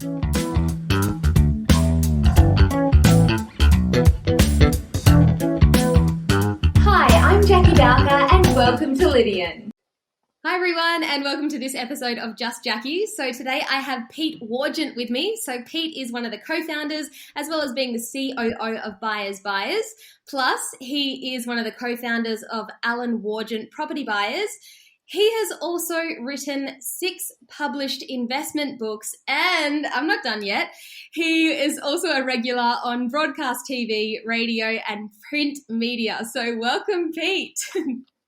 Hi, I'm Jackie Barker and welcome to Lydian. Hi everyone and welcome to this episode of Just Jackie. So today I have Pete Wargent with me. So Pete is one of the co-founders as well as being the COO of BuyersBuyers. Plus he is one of the co-founders of Alan Wargent Property Buyers. He has also written 6 published investment books and I'm not done yet. He is also a regular on broadcast TV, radio and print media. So welcome Pete.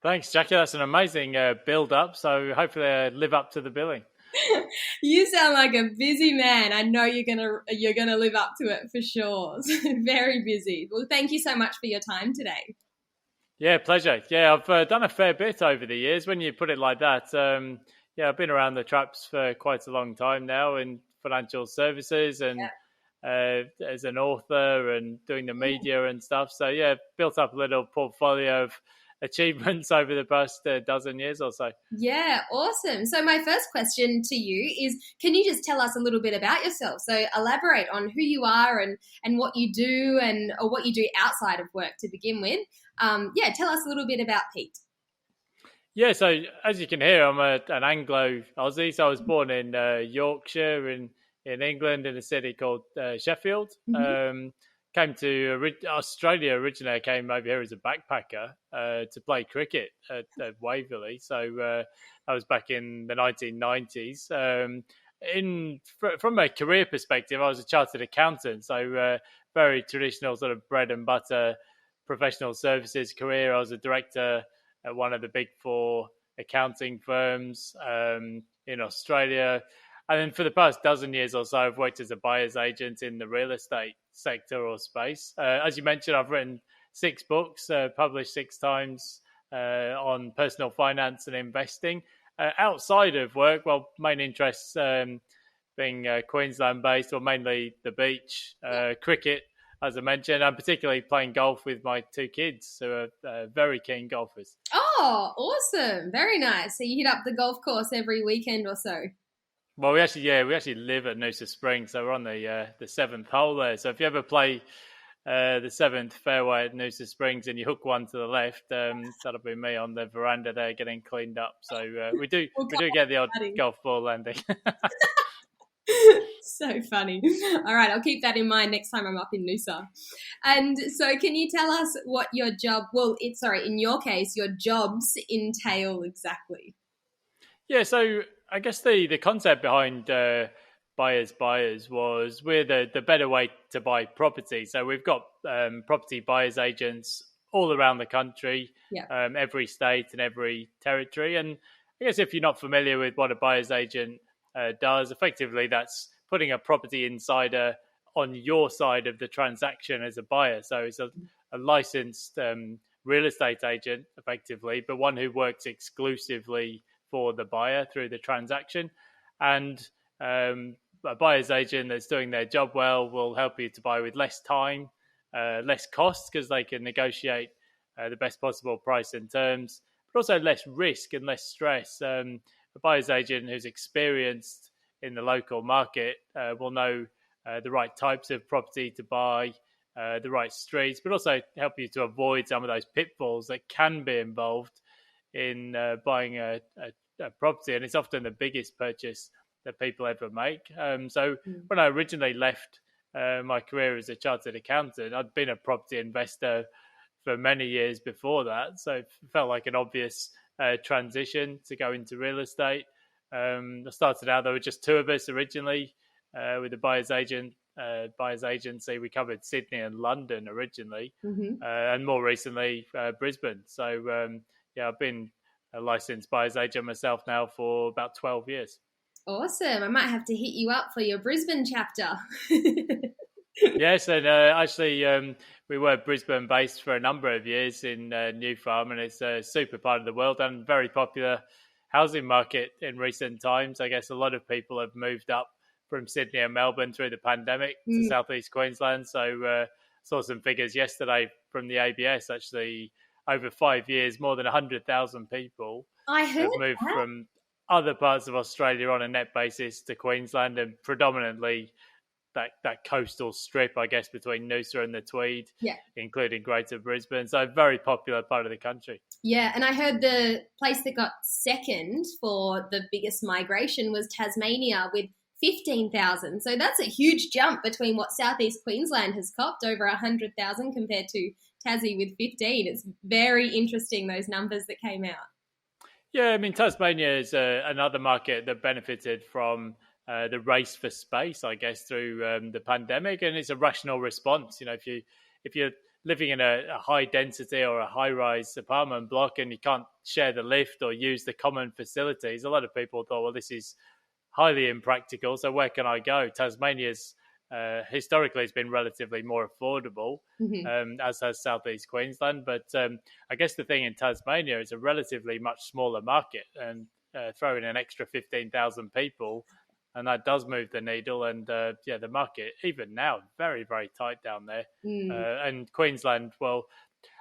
Thanks, Jackie. That's an amazing build-up. So hopefully I live up to the billing. You sound like a busy man. I know you're gonna live up to it for sure. Very busy. Well, thank you so much for your time today. Yeah, pleasure. Yeah, I've done a fair bit over the years. When you put it like that, I've been around the traps for quite a long time now in financial services and as an author and doing the media and stuff. So yeah, built up a little portfolio of achievements over the past dozen years or so. Yeah, awesome. So my first question to you is, can you just tell us a little bit about yourself? So elaborate on who you are and what you do or what you do outside of work to begin with. Tell us a little bit about Pete. Yeah, so as you can hear, I'm an Anglo-Aussie. So I was born in Yorkshire in England in a city called Sheffield. Mm-hmm. Came to Australia originally. I came over here as a backpacker to play cricket at Waverley. So I was back in the 1990s. From a career perspective, I was a chartered accountant. So very traditional sort of bread and butter professional services career. I was a director at one of the big 4 accounting firms in Australia. And then for the past dozen years or so, I've worked as a buyer's agent in the real estate sector or space. As you mentioned, I've written 6 books, published 6 times on personal finance and investing. Outside of work, well, main interests being Queensland based, or mainly the beach, cricket, as I mentioned. I'm particularly playing golf with my 2 kids who are very keen golfers. Oh, awesome. Very nice. So you hit up the golf course every weekend or so? Well, we actually live at Noosa Springs, so we're on the 7th hole there. So if you ever play the 7th fairway at Noosa Springs and you hook one to the left, that'll be me on the veranda there getting cleaned up. So we do get the odd golf ball landing. So funny. All right, I'll keep that in mind next time I'm up in Noosa. And so can you tell us what your job, in your case, your jobs entail exactly? Yeah, so I guess the concept behind BuyersBuyers was we're the better way to buy property. So we've got property buyers agents all around the country, every state and every territory. And I guess if you're not familiar with what a buyer's agent does, effectively that's putting a property insider on your side of the transaction as a buyer. So it's a licensed real estate agent, effectively, but one who works exclusively for the buyer through the transaction. And a buyer's agent that's doing their job well will help you to buy with less time, less costs, because they can negotiate the best possible price and terms, but also less risk and less stress. A buyer's agent who's experienced in the local market will know the right types of property to buy, the right streets, but also help you to avoid some of those pitfalls that can be involved in buying a property. And it's often the biggest purchase that people ever make. So when I originally left my career as a chartered accountant, I'd been a property investor for many years before that. So it felt like an obvious transition to go into real estate. I started out, there were just 2 of us originally with a buyer's agency. We covered Sydney and London originally, and more recently Brisbane. So I've been a licensed buyer's agent myself now for about 12 years. Awesome. I might have to hit you up for your Brisbane chapter. Yes, and actually we were Brisbane based for a number of years in New Farm, and it's a super part of the world and very popular housing market in recent times. I guess a lot of people have moved up from Sydney and Melbourne through the pandemic to southeast Queensland. So saw some figures yesterday from the ABS, actually over 5 years, more than 100,000 people have moved from other parts of Australia on a net basis to Queensland, and predominantly that coastal strip, I guess, between Noosa and the Tweed, including Greater Brisbane. So a very popular part of the country. Yeah, and I heard the place that got second for the biggest migration was Tasmania with 15,000. So that's a huge jump between what Southeast Queensland has copped, over 100,000, compared to Tassie with 15. It's very interesting, those numbers that came out. Yeah, I mean, Tasmania is another market that benefited from the race for space, I guess, through the pandemic, and it's a rational response. You know, if you're living in a high density or a high rise apartment block and you can't share the lift or use the common facilities, a lot of people thought, well, this is highly impractical. So where can I go? Tasmania's historically has been relatively more affordable, as has Southeast Queensland. But I guess the thing in Tasmania is a relatively much smaller market, and throw in an extra 15,000 people, and that does move the needle. And the market, even now, very, very tight down there. And Queensland, well,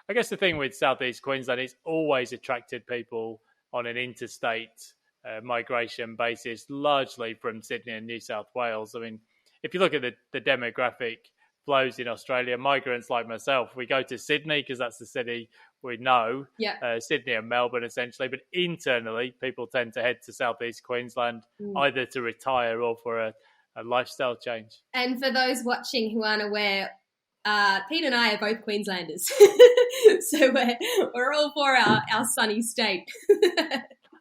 I guess the thing with Southeast Queensland, it's always attracted people on an interstate migration basis, largely from Sydney and New South Wales. I mean, if you look at the demographic flows in Australia, migrants like myself, we go to Sydney because that's the city we know, Sydney and Melbourne essentially, but internally people tend to head to Southeast Queensland either to retire or for a lifestyle change. And for those watching who aren't aware, Pete and I are both Queenslanders, so we're all for our sunny state.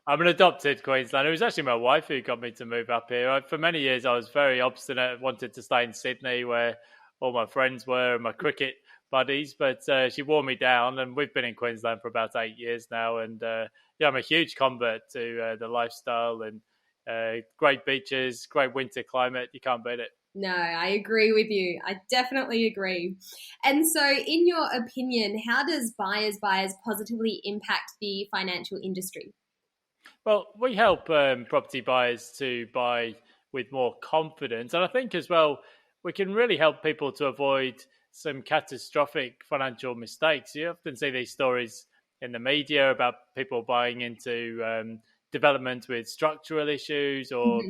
I'm an adopted Queenslander. It was actually my wife who got me to move up here. For many years, I was very obstinate, wanted to stay in Sydney where all my friends were and my cricket buddies, but she wore me down, and we've been in Queensland for about 8 years now. And I'm a huge convert to the lifestyle and great beaches, great winter climate. You can't beat it. No, I agree with you. I definitely agree. And so in your opinion, how does BuyersBuyers positively impact the financial industry? Well, we help property buyers to buy with more confidence. And I think as well, we can really help people to avoid some catastrophic financial mistakes. You often see these stories in the media about people buying into development with structural issues, or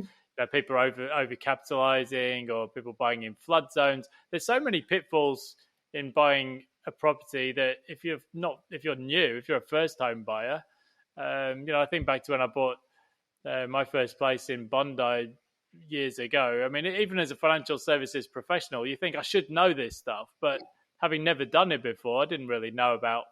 people over-capitalizing, or people buying in flood zones. There's so many pitfalls in buying a property that if you're a first-time buyer, I think back to when I bought my first place in Bondi years ago. I mean, even as a financial services professional, you think I should know this stuff, but having never done it before, I didn't really know about,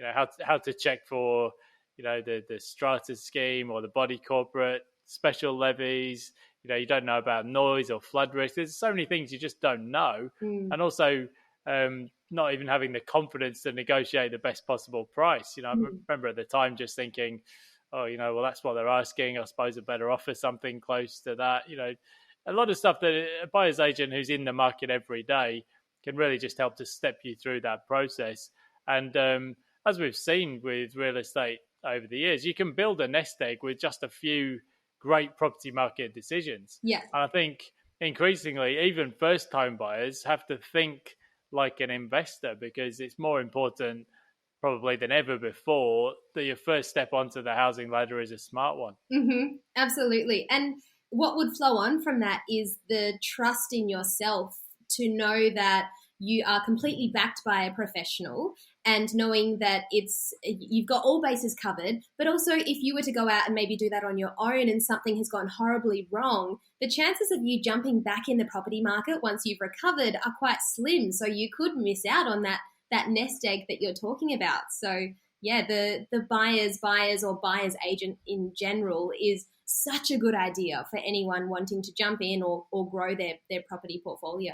how to check for, the strata scheme or the body corporate special levies. You don't know about noise or flood risk. There's so many things you just don't know, and also not even having the confidence to negotiate the best possible price. I remember at the time just thinking, well, that's what they're asking. I suppose I better offer something close to that. A lot of stuff that a buyer's agent who's in the market every day can really just help to step you through that process. And as we've seen with real estate over the years, you can build a nest egg with just a few great property market decisions. Yeah. And I think increasingly, even first-time buyers have to think like an investor, because it's more important probably than ever before that your first step onto the housing ladder is a smart one. Absolutely. And what would flow on from that is the trust in yourself to know that you are completely backed by a professional, and knowing that you've got all bases covered. But also, if you were to go out and maybe do that on your own and something has gone horribly wrong, the chances of you jumping back in the property market once you've recovered are quite slim. So you could miss out on that nest egg that you're talking about. So yeah, the buyers or buyer's agent in general is such a good idea for anyone wanting to jump in or grow their property portfolio.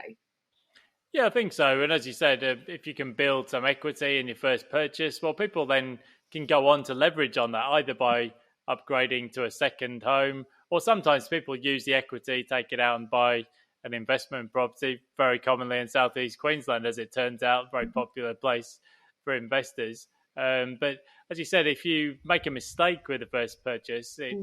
Yeah, I think so. And as you said, if you can build some equity in your first purchase, well, people then can go on to leverage on that, either by upgrading to a second home, or sometimes people use the equity, take it out and buy an investment property, very commonly in Southeast Queensland, as it turns out, very popular place for investors. But as you said, if you make a mistake with the first purchase, it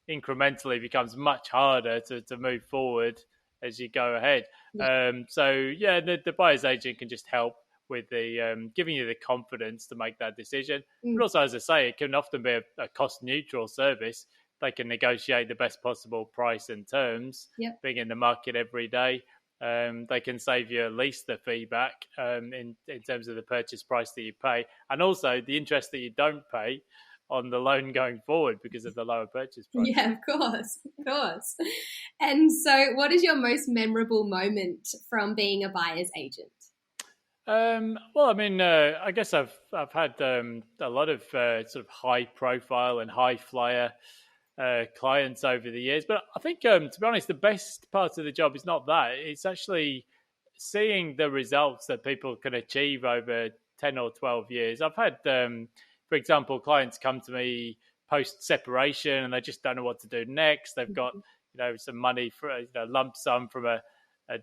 incrementally becomes much harder to move forward as you go ahead. The buyer's agent can just help with the giving you the confidence to make that decision. But also, as I say, it can often be a cost neutral service, they can negotiate the best possible price and terms, being in the market every day. They can save you at least the fee back in terms of the purchase price that you pay, and also the interest that you don't pay on the loan going forward because of the lower purchase price. Yeah, of course. And so what is your most memorable moment from being a buyer's agent? Well, I mean, I guess I've had a lot of sort of high profile and high flyer clients over the years, but I think to be honest, the best part of the job is not that. It's actually seeing the results that people can achieve over 10 or 12 years. I've had, for example, clients come to me post separation and they just don't know what to do next. They've got some money for lump sum from a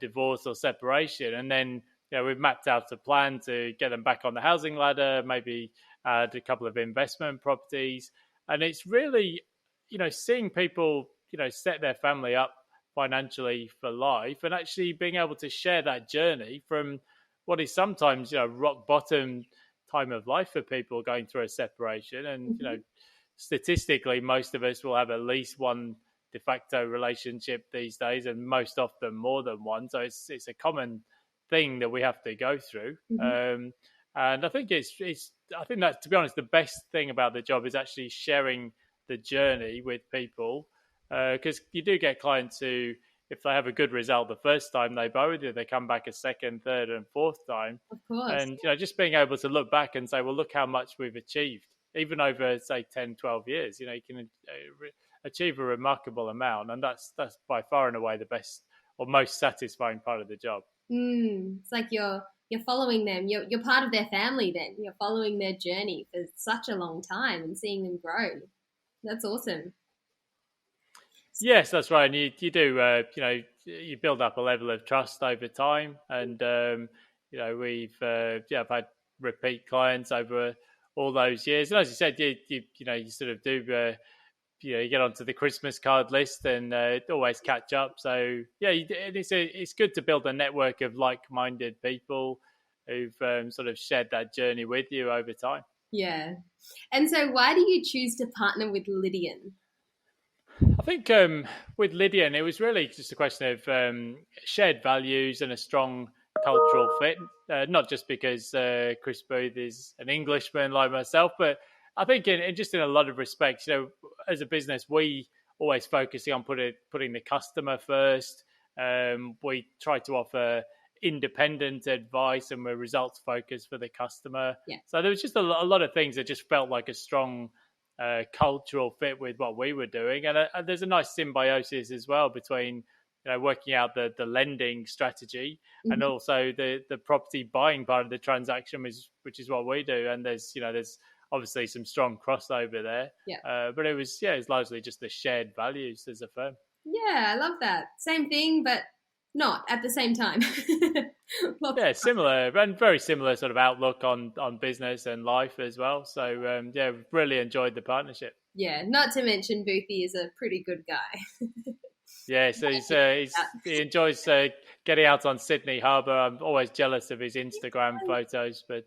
divorce or separation, and then we've mapped out a plan to get them back on the housing ladder, maybe add a couple of investment properties. And it's really, seeing people, set their family up financially for life and actually being able to share that journey from what is sometimes, rock bottom time of life for people going through a separation. And, statistically, most of us will have at least one de facto relationship these days, and most often more than one. So it's a common thing that we have to go through. And I think I think that, to be honest, the best thing about the job is actually sharing the journey with people, because you do get clients who, if they have a good result the first time they buy with you, they come back a second, third and fourth time. Of course. And just being able to look back and say, well, look how much we've achieved, even over say 10, 12 years. You can achieve a remarkable amount, and that's by far and away the best or most satisfying part of the job. It's like you're following them. You're part of their family then. You're following their journey for such a long time and seeing them grow. That's awesome. Yes, that's right. And you do, you build up a level of trust over time. And, we've, I've had repeat clients over all those years. And as you said, you sort of do, you get onto the Christmas card list and always catch up. So it's good to build a network of like-minded people who've sort of shared that journey with you over time. Yeah. And so why do you choose to partner with Lydian? I think with Lydian, it was really just a question of shared values and a strong cultural fit. Not just because Chris Booth is an Englishman like myself, but I think in a lot of respects, as a business, we always focusing on putting the customer first. We try to offer independent advice, and we're results focused for the customer. Yeah. So there was just a lot of things that just felt like a strong cultural fit with what we were doing, and there's a nice symbiosis as well between working out the lending strategy and also the property buying part of the transaction, which is what we do. And there's obviously some strong crossover there. Yeah. But it was largely just the shared values as a firm. Yeah, I love that. Same thing, but not at the same time. Similar and very similar sort of outlook on business and life as well. So really enjoyed the partnership. Yeah, not to mention Boothie is a pretty good guy. Yeah, so he enjoys getting out on Sydney Harbour. I'm always jealous of his Instagram photos, but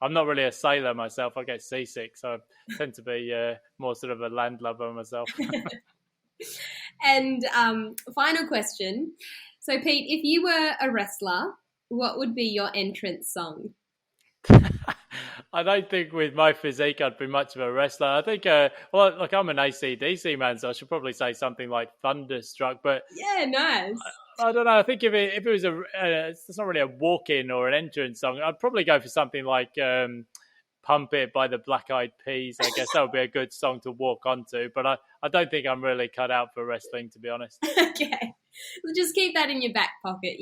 I'm not really a sailor myself. I get seasick, so I tend to be more sort of a landlubber myself. And final question. So, Pete, if you were a wrestler, what would be your entrance song? I don't think with my physique I'd be much of a wrestler. I think, I'm an AC/DC man, so I should probably say something like Thunderstruck. But yeah, nice. I don't know. I think if it was it's not really a walk-in or an entrance song. I'd probably go for something like Pump It by the Black Eyed Peas. I guess that would be a good song to walk onto. But I don't think I'm really cut out for wrestling, to be honest. Okay. Well, just keep that in your back pocket.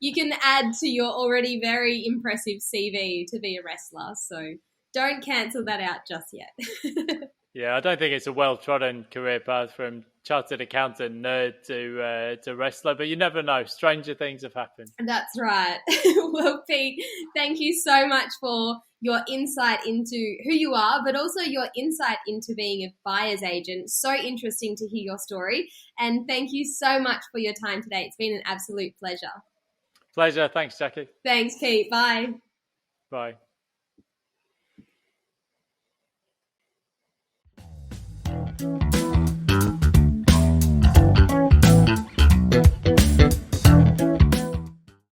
You can add to your already very impressive CV to be a wrestler. So don't cancel that out just yet. Yeah, I don't think it's a well-trodden career path from chartered accountant nerd to wrestler, but you never know. Stranger things have happened. That's right. Well, Pete, thank you so much for your insight into who you are, but also your insight into being a buyer's agent. So interesting to hear your story. And thank you so much for your time today. It's been an absolute pleasure. Pleasure. Thanks, Jackie. Thanks, Pete. Bye. Bye.